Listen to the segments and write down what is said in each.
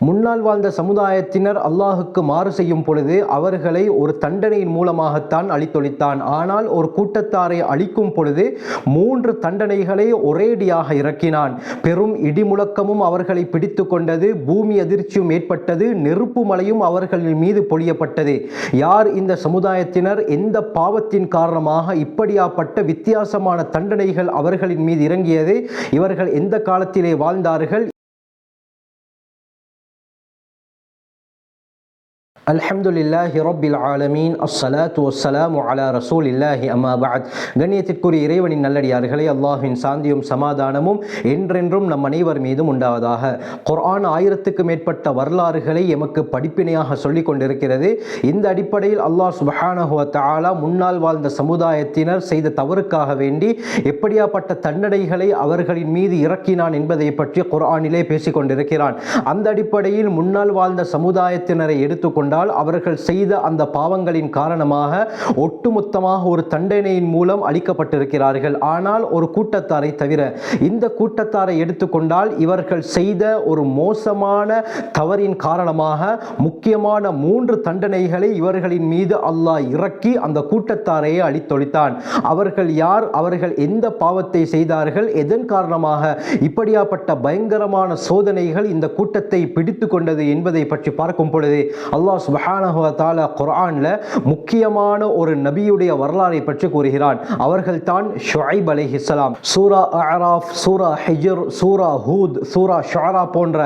முன்னால் வாழ்ந்த சமுதாயத்தினர் அல்லாஹுக்கு மாறு செய்யும் பொழுது அவர்களை ஒரு தண்டனையின் மூலமாகத்தான் அழித்தொழித்தான். ஆனால் ஒரு கூட்டத்தாரை அழிக்கும் பொழுது 3 தண்டனைகளை ஒரேடியாக இறக்கினான். பெரும் இடிமுழக்கமும் அவர்களை பிடித்து கொண்டது, பூமி அதிர்ச்சியும் ஏற்பட்டது, நெருப்பு மலையும் அவர்களின் மீது பொழியப்பட்டது. யார் இந்த சமுதாயத்தினர்? எந்த பாவத்தின் காரணமாக இப்படியாப்பட்ட வித்தியாசமான தண்டனைகள் அவர்களின் மீது இறங்கியது? இவர்கள் எந்த காலத்திலே வாழ்ந்தார்கள்? அல்ஹம்துலில்லாஹி ரப்பில் ஆலமீன், அஸ்ஸலாத்து வஸ்ஸலாமு அலா ரசூலில்லாஹி அம்மா பஅத். கண்ணியத்திற்குரிய இறைவனின் நல்லடியார்களே, அல்லாஹ்வின் சாந்தியும் சமாதானமும் என்றென்றும் நம் அனைவர் மீதும் உண்டாவதாக. குர்ஆன் 1000க்கும் மேற்பட்ட வரலாறுகளை எமக்கு படிப்பினையாக சொல்லிக் கொண்டிருக்கிறது. இந்த அடிப்படையில் அல்லாஹ் சுப்ஹானஹு வ தஆலா முன்னால் வாழ்ந்த சமுதாயத்தினர் செய்த தவறுக்காக வேண்டி எப்படியாப்பட்ட தண்டனைகளை அவர்களின் மீது இறக்கினான் என்பதை பற்றி குர்ஆனிலே பேசிக் கொண்டிருக்கிறான். அந்த அடிப்படையில் முன்னால் வாழ்ந்த சமுதாயத்தினரை எடுத்துக்கொண்டால் அவர்கள் செய்த அந்த பாவங்களின் காரணமாக ஒட்டுமொத்தமாக ஒரு தண்டனையின் மூலம் அளிக்கப்பட்டிருக்கிறார்கள். ஆனால் ஒரு கூட்டத்தாரை தவிர, இந்த கூட்டத்தாரை எடுத்துக்கொண்டால் இவர்கள் செய்த ஒரு மோசமான தவறின் காரணமாக முக்கியமான 3 தண்டனைகளை இவர்களின் மீது அல்லாஹ் இறக்கி அந்த கூட்டத்தாரையே அழித்தொழித்தான். அவர்கள் யார்? அவர்கள் எந்த பாவத்தை செய்தார்கள்? எதன் காரணமாக இப்படியாப்பட்ட பயங்கரமான சோதனைகள் இந்த கூட்டத்தை பிடித்து கொண்டது என்பதை பற்றி பார்க்கும் பொழுது அல்லாஹ் சுப்ஹானஹு வ தஆலா குர்ஆன்ல முக்கியமான ஒரு நபியுடைய வரலாறை பற்றி கூறுகிறான். அவர்கள் தான் ஷுஐப் அலைஹிஸ்ஸலாம். சூரா அஅராஃப், சூரா ஹிஜ்ர், சூரா ஹூத், சூரா ஷுஆரா போன்ற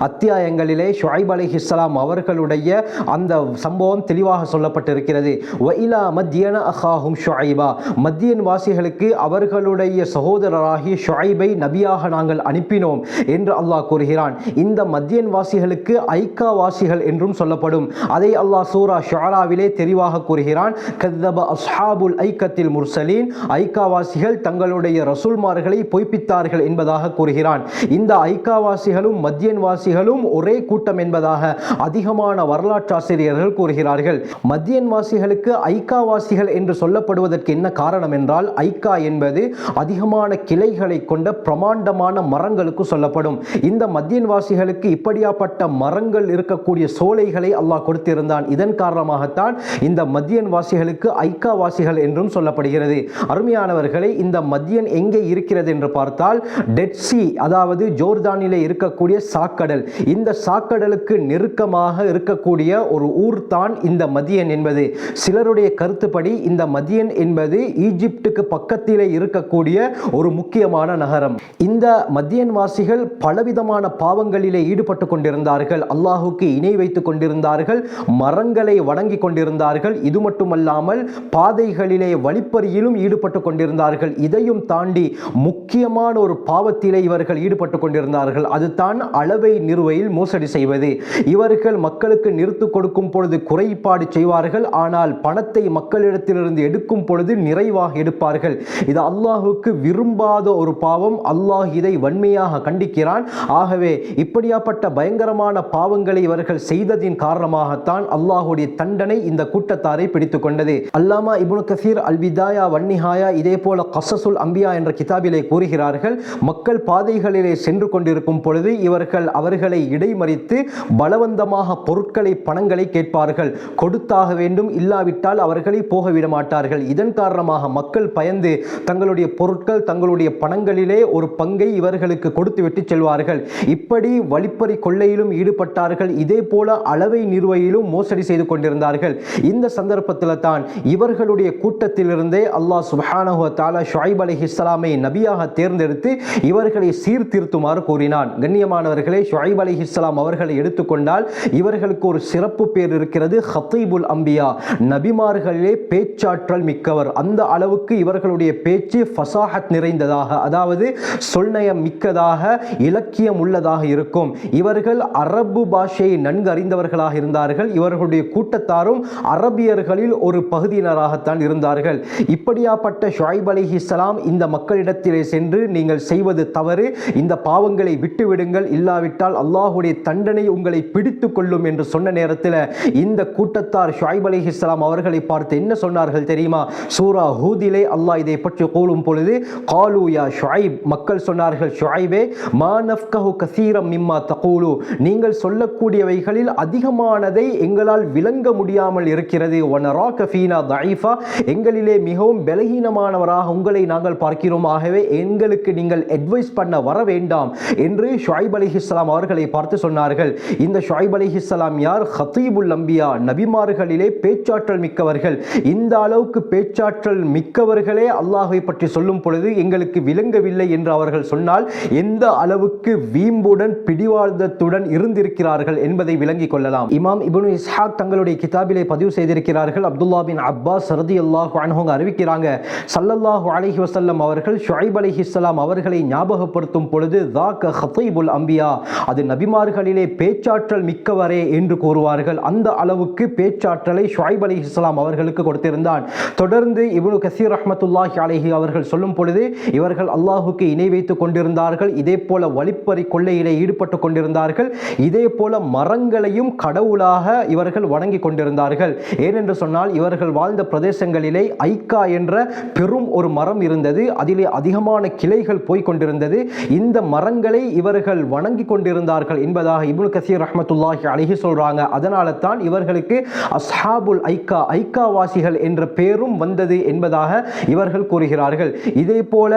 அத்தியாயங்களிலே ஷுஐப் அலைஹிஸ்ஸலாம் அவர்களுடைய அந்த சம்பவம் தெளிவாக சொல்லப்பட்டிருக்கிறது. வ இலா மத்யன அஹாஹும் ஷுஐபா, மத்யன் வாசிகளுக்கு அவர்களுடைய சகோதரராகிய ஷுஐபை நபியாக நாங்கள் அனுப்பினோம் என்று அல்லாஹ் கூறுகிறான். இந்த மத்யன் வாசிகளுக்கு ஐக்கா வாசிகள் என்றும் சொல்லப்படும். அதை அல்லாஹ் சூரா ஷுஆராவிலே தெளிவாக கூறுகிறான். கذب அஸ்ஹாபுல் ஐக்கத்தில் முர்சலீன், ஐக்காவாசிகள் தங்களுடைய ரசூல்மார்களை பொய்ப்பித்தார்கள் என்பதாக கூறுகிறான். இந்த ஐக்காவாசிகளும் மத்யன் வாசிகளும் ஒரே கூட்டம் என்பதாக அதிகமான வரலாற்றாசிரியர்கள் கூறுகிறார்கள். மத்யன் வாசிகளுக்கு ஐக்காவாசிகள் என்று சொல்லப்படுவதற்கு என்ன காரணம் என்றால், ஐக்கா என்பது அதிகமான கிளைகளை கொண்ட பிரமாண்டமான மரங்களுக்கு சொல்லப்படும். இந்த மத்யன் வாசிகளுக்கு இப்படியாப்பட்ட மரங்கள் இருக்கக்கூடிய சோலைகளை அல்லாஹ் கொடுத்திருந்தான். இதன் காரணமாகத்தான் இந்த மத்யன் வாசிகளுக்கு ஐக்கா வாசிகள் என்றும் சொல்லப்படுகிறது. அருமையானவர்களை, இந்த மத்யன் எங்கே இருக்கிறது என்று பார்த்தால் டெட் சி, அதாவது ஜோர்தானிலே இருக்கக்கூடிய சாக்கடல். இந்த சாக்கடலுக்கு நெருக்கமாக இருக்கக்கூடிய ஒரு ஊர் தான் இந்த மத்யன் என்பது. சிலருடைய கருத்துப்படி இந்த மத்யன் என்பது ஈஜிப்டுக்கு பக்கத்திலே இருக்கக்கூடிய ஒரு முக்கியமான நகரம். இந்த மத்யன் வாசிகள் பலவிதமான பாவங்களிலே ஈடுபட்டு கொண்டிருந்தார்கள். அல்லாஹுக்கு இணை வைத்துக் கொண்டிருந்தார்கள், மரங்களை வணங்கி கொண்டிருந்தார்கள். இது மட்டுமல்லாமல் பாதைகளிலே வழிப்பறியிலும் ஈடுபட்டு கொண்டிருந்தார்கள். இதையும் தாண்டி முக்கியமான ஒரு பாவத்திலே இவர்கள் ஈடுபட்டு கொண்டிருந்தார்கள். அதுதான் அளவை நிறுவையில் மோசடி செய்வது. இவர்கள் மக்களுக்கு நிறுத்து கொடுக்கும் பொழுது குறைபாடு செய்வார்கள், ஆனால் பணத்தை மக்களிடத்திலிருந்து எடுக்கும் பொழுது நிறைவாக எடுப்பார்கள். இது அல்லாஹுக்கு விரும்பாத ஒரு பாவம். அல்லாஹ் இதை வன்மையாக கண்டிக்கிறான். ஆகவே இப்படியாப்பட்ட பயங்கரமான பாவங்களை இவர்கள் செய்ததின் காரணமாகத்தான் அல்லாஹுடைய தண்டனை இந்த கூட்டத்தாரை பிடித்துக் கொண்டது. அல்லாமா இப்னு கஸீர் அல் பிதாயா வன் நிஹாயா, இதே போல கஸஸுல் அம்பியா என்ற கிதாபிலே கூறுகிறார்கள், மக்கள் பாதைகளிலே சென்று கொண்டிருக்கும் பொழுது இவர்கள் அவர்களை இடைமறித்து பலவந்தமாக பொருட்களை, பணங்களை கேட்பார்கள். கொடுத்தாக வேண்டும், இல்லாவிட்டால் அவர்களை போக விட மாட்டார்கள். இதன் காரணமாக மக்கள் பயந்து தங்களுடைய பொருட்கள், தங்களுடைய பணங்களிலே ஒரு பங்கை இவர்களுக்கு கொடுத்து விட்டு செல்வார்கள். இப்படி வழிப்பறி கொள்ளையிலும் ஈடுபட்டார்கள். இதே போல அளவை நிறுவையிலும் மோசடி செய்து கொண்டிருந்தார்கள். இந்த சந்தர்ப்பத்தில் தான் இவர்களுடைய கூட்டத்திலிருந்தே அல்லாஹ் சுப்ஹானஹு வ தஆலா ஷுஐப் அலைஹிஸ்ஸலாமை நபியாக தேர்ந்தெடுத்து இவர்களை சீர்திருத்துமாறு கூறினான். கண்ணியமானவர்களே, ஷுஐப் அலைஹிஸ்ஸலாம் அவர்களை எடுத்துக்கொண்டால் இவர்களுக்கு ஒரு சிறப்பு பேர் இருக்கிறது, ஹத்தீபுல் அம்பியா, நபிமார்களிலே பேச்சாற்றல் மிக்கவர். அந்த அளவுக்கு இவர்களுடைய பேச்சு ஃபசாஹத் நிறைந்ததாக, அதாவது சொல்நயம் மிக்கதாக, இலக்கியம் உள்ளதாக இருக்கும். இவர்கள் அரபு பாஷையை நன்கு அறிந்தவர்களாக இருந்தார்கள். இருந்தார்கள். இவர்களுடைய கூட்டத்தாரும் அரபியர்களில் ஒரு பகுதியினராகத்தான் இருந்தார்கள். இப்படியாப்பட்ட ஷுஐப் அலைஹிஸ்ஸலாம் இந்த மக்களிடத்திலே சென்று, நீங்கள் செய்வது தவறு, இந்த பாவங்களை விட்டுவிடுங்கள், இல்லாவிட்டால் அல்லாஹ்வுடைய தண்டனை உங்களை பிடித்து கொள்ளும் என்று சொன்ன நேரத்தில் இந்த கூட்டத்தார் ஷுஐப் அலைஹிஸ்ஸலாம் அவர்களை பார்த்து என்ன சொன்னார்கள் தெரியுமா? சூரா ஹூதிலே அல்லாஹ் இதை பற்றி கூறும் பொழுது, காலு யா ஷுஐப், மக்கள் சொன்னார்கள், ஷுஐபே, மா நஃப்கஹு கஸீரம் மிம்மா தகூலு, நீங்கள் சொல்லக்கூடியவைகளில் அதிகமானதை எங்களால் விளங்க முடியாமல் இருக்கிறது. வனராக ஃபீனா தஈஃபா, எங்களிலே மிகவும் பலகீனமானவராக உங்களை நாங்கள் பார்க்கிறோம். ஆகவே எங்களுக்கு நீங்கள் அட்வைஸ் பண்ண வர வேண்டாம் என்று ஷுஐப் அலைஹிஸ்ஸலாம் அவர்களை பார்த்து சொன்னார்கள். இந்த ஷுஐப் அலைஹிஸ்ஸலாம் யார்? ஹதீபுல் அம்பியா, நபிமார்களிலே பேச்சாற்றல் மிக்கவர்கள். இந்த அளவுக்கு பேச்சாற்றல் மிக்கவர்களே அல்லாஹ்வை பற்றி சொல்லும் பொழுது எங்களுக்கு விளங்கவில்லை என்று அவர்கள் சொன்னால் எந்த அளவுக்கு வீம்புடன் பிடிவாதத்துடன் இருந்திருக்கிறார்கள் என்பதை விளங்கிக் கொள்ளலாம். இமாம் இப்னு இஸ்ஹாக் தங்களுடைய கிதாபிலே பதிவு செய்திருக்கிறார்கள். அப்துல்லா பின் அப்பாஸ் ரலியல்லாஹு அன்ஹு அறிவிக்கிறாங்க, ஸல்லல்லாஹு அலைஹி வஸல்லம் அவர்கள் ஷுஐப் அலைஹிஸ்ஸலாம் அவர்களை ஞாபகப்படுத்தும் பொழுது, ذاك خطيبுல் அம்பியா, அது நபிமார்களிலே பேச்சாற்றல் மிக்கவரே என்று கூறுவார்கள். அந்த அளவுக்கு பேச்சாற்றலை ஷுஐப் அலைஹிஸ்ஸலாம் அவர்களுக்கு கொடுத்திருந்தான். தொடர்ந்து இப்னு கஸீர் ரஹ்மத்துல்லாஹி அலைஹி அவர்கள் சொல்லும் பொழுது, இவர்கள் அல்லாஹ்வுக்கு இணை வைத்துக் கொண்டிருந்தார்கள், இதே போல வழிப்பறி கொள்ளையிலே ஈடுபட்டு கொண்டிருந்தார்கள், இதே போல மரங்களையும் கடவுளாக இவர்கள் வணங்கி கொண்டிருந்தார்கள். ஏனென்று சொன்னால் இவர்கள் வாழ்ந்த பிரதேசங்களிலே ஐக்கா என்ற பெரும் ஒரு மரம் இருந்தது. அதிலே அதிகமான கிளைகள் போய் கொண்டிருந்தது. இந்த மரங்களை இவர்கள் வணங்கி கொண்டிருந்தார்கள் என்பதாக இப்னு கஸீர் ரஹ்மத்துல்லாஹி அலைஹி சொல்றாங்க. அதனால தான் இவர்களுக்கு அஸ்ஹாபுல் ஐக்கா, ஐக்கா வாசிகள் என்ற பெயரும் வந்தது என்பதாக இவர்கள் கூறுகிறார்கள். இதே போல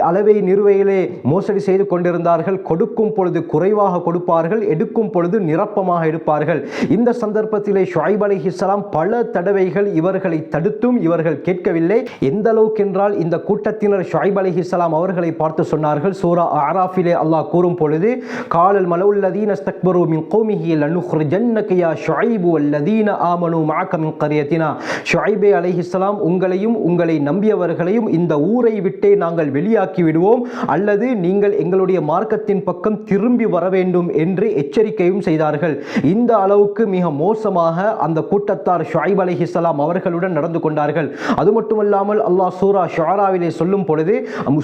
அளவை நிறுவையிலே மோசடி செய்து கொண்டிருந்தார்கள். கொடுக்கும் பொழுது குறைவாக கொடுப்பார்கள், எடுக்கும் பொழுது நிரப்பமாக எடுப்பார்கள். இந்த சந்தர்ப்பத்திலே ஷுஐப் அலைஹிஸ்ஸலாம் பல தடவைகள் இவர்களை தடுத்தும் இவர்கள் கேட்கவில்லை. எந்த அளவுக்கு என்றால் இந்த கூட்டத்தினர் ஷுஐப் அலைஹிஸ்ஸலாம் அவர்களை பார்த்து சொன்னார்கள். சூரா அராஃபிலே அல்லாஹ் கூறும் பொழுது, காலல் மலவுல்லதீன இஸ்தக்பரு மின் கௌமிஹி லனுக்ரிஜன்னக யா ஷுஐப் வல்லதீன ஆமனு மஅக மின் கரியத்தினா, ஷுஐபே அலைஹிஸ்ஸலாம், உங்களையும் உங்களை நம்பியவர்களையும் இந்த ஊரை விட்டே நாங்கள் வெளியாக்கி விடுவோம், அல்லது நீங்கள் எங்களுடைய மார்க்கத்தின் பக்கம் திரும்பி வர வேண்டும் என்று எச்சரிக்கையும் செய்தார்கள். இந்த அளவுக்கு மிக மோசமாக அந்த கூட்டத்தார் ஷுஐப் அலைஹிஸ்ஸலாம் அவர்களுடன் நடந்து கொண்டார்கள். அது மட்டுமல்லாமல் அல்லாஹ் சூரா ஷுஆராவிலே சொல்லும் பொழுது,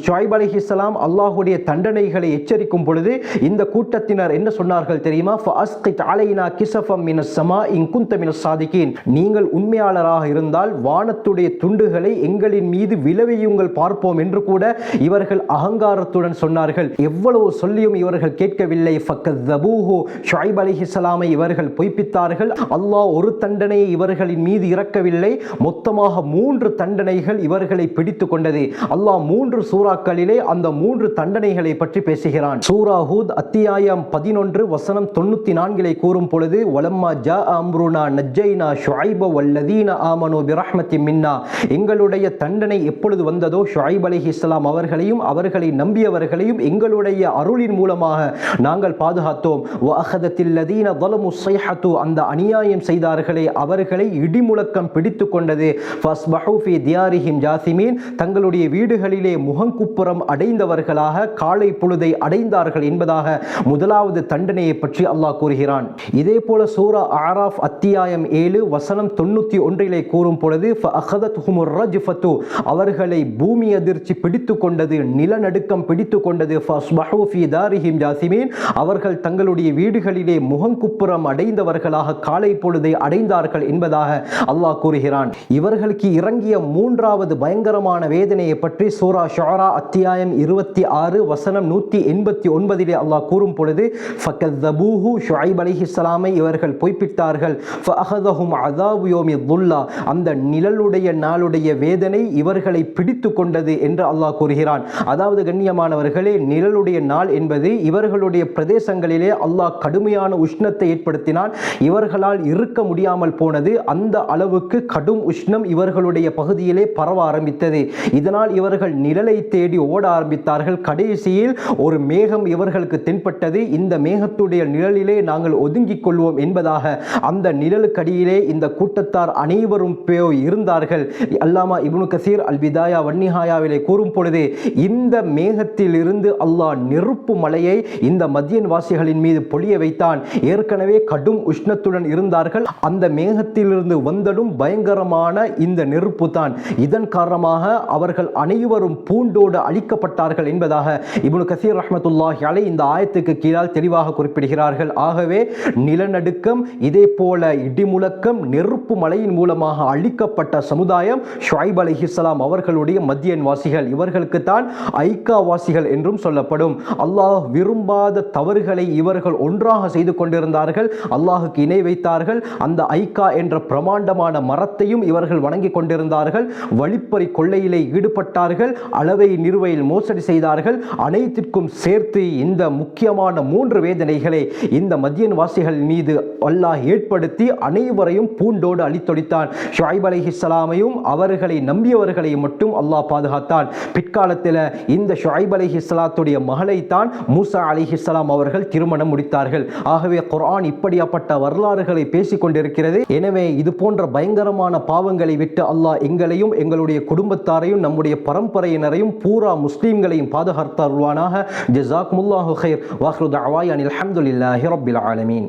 ஷுஐப் அலைஹிஸ்ஸலாம் அல்லாஹ்வுடைய தண்டனைகளை எச்சரிக்கும் பொழுது இந்த கூட்டத்தினர் என்ன சொன்னார்கள் தெரியுமா? ஃபஅஸ்கித் அலைனா கிஸஃபம் மினஸ் ஸமா இன் குன்த மினஸ் சாதிகீன், நீங்கள் உண்மையாளராக இருந்தால் வானத்துடைய துண்டுகளை எங்களின் மீது விளைவியுங்கள் பார்ப்போம் என்று கூட இவர்கள் அகங்காரத்துடன் சொன்னார்கள். எவ்வளவு சொல்லியும் இவர்கள் கேட்கவில்லை. ஃபக்கஸபூஹு, ஷுஐப் அலைஹிஸ்ஸலாமை இவர்கள் பொய்ப்பித்தார்கள். அல்லாஹ் ஒரு தண்டனையை இவர்களின் மீது இறக்கவில்லை, மொத்தமாக 3 தண்டனைகள் இவர்களை பிடித்து கொண்டது. அல்லாஹ் 3 சூறாக்களிலே அந்த 3 தண்டனைகளை பற்றி பேசுகிறான். சூரா ஹூத் அத்தியாயம் 11 வசனம் 94 கூறும் பொழுது, வலம்மா ஜா அம்ருனா நஜ்ஜைனா ஷுஐப வல்லதீன ஆமனு பிரஹ்மத்தின் மின்னா, எங்களுடைய தண்டனை எப்பொழுது வந்ததோ ஷுஐப் அலைஹிஸ்ஸலாம் அவர்களையும் அவர்களை நம்பியவர்களையும் எங்களுடைய அருளின் மூலமாக நாங்கள் பாதுகாத்தோம். வஅஹதத்தில்லதீன ظلموا الصيحة, அந்த அநியாயம் செய்தார்களே அவர்களை இடிமுழக்கம் பிடித்து கொண்டது. ஃபஸ்பஹு ஃபீ தியாரிஹிம் ஜாசிமீன், தங்களுடைய வீடுகளிலே முகங்குப்புறம் அடைந்தவர்களாக காலை பொழுதை அடைந்தார்கள் என்பதாக முதலாவது தண்டனையை பற்றி அல்லாஹ் கூறுகிறான். இதே போல சூரா அராஃப் அத்தியாயம் 7 வசனம் 91 கூறும் பொழுது, ஃபஅஹதத்ஹுமுர் ரஜ்ஃபத்து, அவர்களை பூமி அதிர்ச்சி பிடித்து கொண்டது, நிலநடுக்கம் பிடித்து கொண்டது. ஃபஸ்பஹு ஃபீ தாரிஹிம் ஜாசிமீன், அவர்கள் தங்களுடைய வீடுகளிலே முகங்குப்புறம் அடைந்தவர்களாக காலை பொழுதை அடைந்தார்கள் என்பதாக அல்லாஹ் கூறுகிறான். இவர்களுக்கு இறங்கிய 3வது பயங்கரமான வேதனையை பற்றி சூரா ஷுஆரா அத்தியாயம் 26 வசனம் 189 அல்லாஹ் கூறும் பொழுது, ஃபக்கஸபூஹு, ஷுஐப் அலைஹிஸ்ஸலாமை இவர்கள் பொய்ப்பித்தார்கள். ஃபஅஹதஹும் அஸாபு யௌமி துல்லா, அந்த நிழலுடைய நாளுடைய வேதனை இவர்களை பிடித்து கொண்டது என்று அல்லாஹ் கூறுகிறான். அதாவது கண்ணியமானவர்களே, நிழலுடைய நாள் என்பது இவர்களுடைய பிரதேசங்களிலே அல்லாஹ் கடுமையான உஷ்ணத்தை ஏற்படுத்தினான். இவர்களால் இருக்க முடியாமல் போனது. அந்த அளவுக்கு கடும் உஷ்ணம் இவர்களுடைய பகுதியிலே பரவ ஆரம்பித்தது. இதனால் இவர்கள் நிழலை தேடி ஓட ஆரம்பித்தார்கள். கடைசியில் ஒரு மேகம் இவர்களுக்கு தென்பட்டது. இந்த மேகத்துடைய நிழலிலே நாங்கள் ஒதுங்கிக் கொள்வோம் என்பதாக அந்த நிழலுக்கடியிலே இந்த கூட்டத்தார் அனைவரும் இருந்தார்கள். அல்லாமா இப்னு கஸீர் அல் பிதாயா வன்னிஹாயாவிலே கூறும் பொழுது, இந்த மேகத்தில் இருந்து அல்லாஹ் நெருப்பு மலையை இந்த மதியன் வாசிகளின் மீது பொழிய வைத்தான். ஏற்கனவே கடும் உஷ்ண சின்னத்துடன் இருந்தார்கள். அந்த மேகத்திலிருந்து வந்தடும் பயங்கரமான இந்த நெருப்பு தான். இதன் காரணமாக அவர்கள் அனைவரும் பூண்டோடு அழிக்கப்பட்டார்கள் என்பதாக இப்னு கஸீர் ரஹ்மத்துல்லாஹி அலைஹி இந்த ஆயத்துக்கு கீழால் தெளிவாக குறிப்பிடுகிறார்கள். ஆகவே நிலநடுக்கம், இதே போல இடிமுழக்கம், நெருப்பு மலையின் மூலமாக அழிக்கப்பட்ட சமுதாயம் ஷுஐப் அலைஹிஸ்ஸலாம் அவர்களுடைய மத்தியன் வாசிகள். இவர்களுக்கு தான் ஐக்கா வாசிகள் என்றும் சொல்லப்படும். அல்லாஹ் விரும்பாத தவறுகளை இவர்கள் ஒன்றாக செய்து கொண்டிருந்தார்கள். அல்லாஹுக்கு இணை வைத்தார்கள். அந்த ஐக்கா என்ற பிரமாண்டமான மரத்தையும் இவர்கள் வணங்கிக் கொண்டிருந்தார்கள். வழிப்பறி கொள்ளையிலே ஈடுபட்டார்கள். அளவை நிறுவையில் மோசடி செய்தார்கள். அனைத்திற்கும் சேர்த்து இந்த முக்கியமான 3 வேதனைகளை இந்த மத்தியன் வாசிகள் மீது அல்லாஹ் ஏற்படுத்தி அனைவரையும் பூண்டோடு அழித்தொழித்தான். ஷுஐப் அலைஹிஸ்ஸலாமையும் அவர்களை நம்பியவர்களையும் மட்டும் அல்லாஹ் பாதுகாத்தான். பிற்காலத்தில் இந்த ஷுஐப் அலைஹிஸ்ஸலாத்துடைய மகளை தான் மூசா அலைஹிஸ்ஸலாம் அவர்கள் திருமணம் முடித்தார்கள். ஆகவே குர்ஆன் இப்படியாப்பட்ட வரலாறுகளை பேசிக் கொண்டிருக்கிறது. எனவே இது போன்ற பயங்கரமான பாவங்களை விட்டு அல்லாஹ் எங்களையும் எங்களுடைய குடும்பத்தாரையும் நம்முடைய பரம்பரையினரையும் பூரா முஸ்லீம்களையும் பாதுகாத்தருள்வானாக. ஜஸாக்குமுல்லாஹு கைர். வாஹிரு தஅவானா அனில் ஹம்துலில்லாஹி ரப்பில் ஆலமீன்.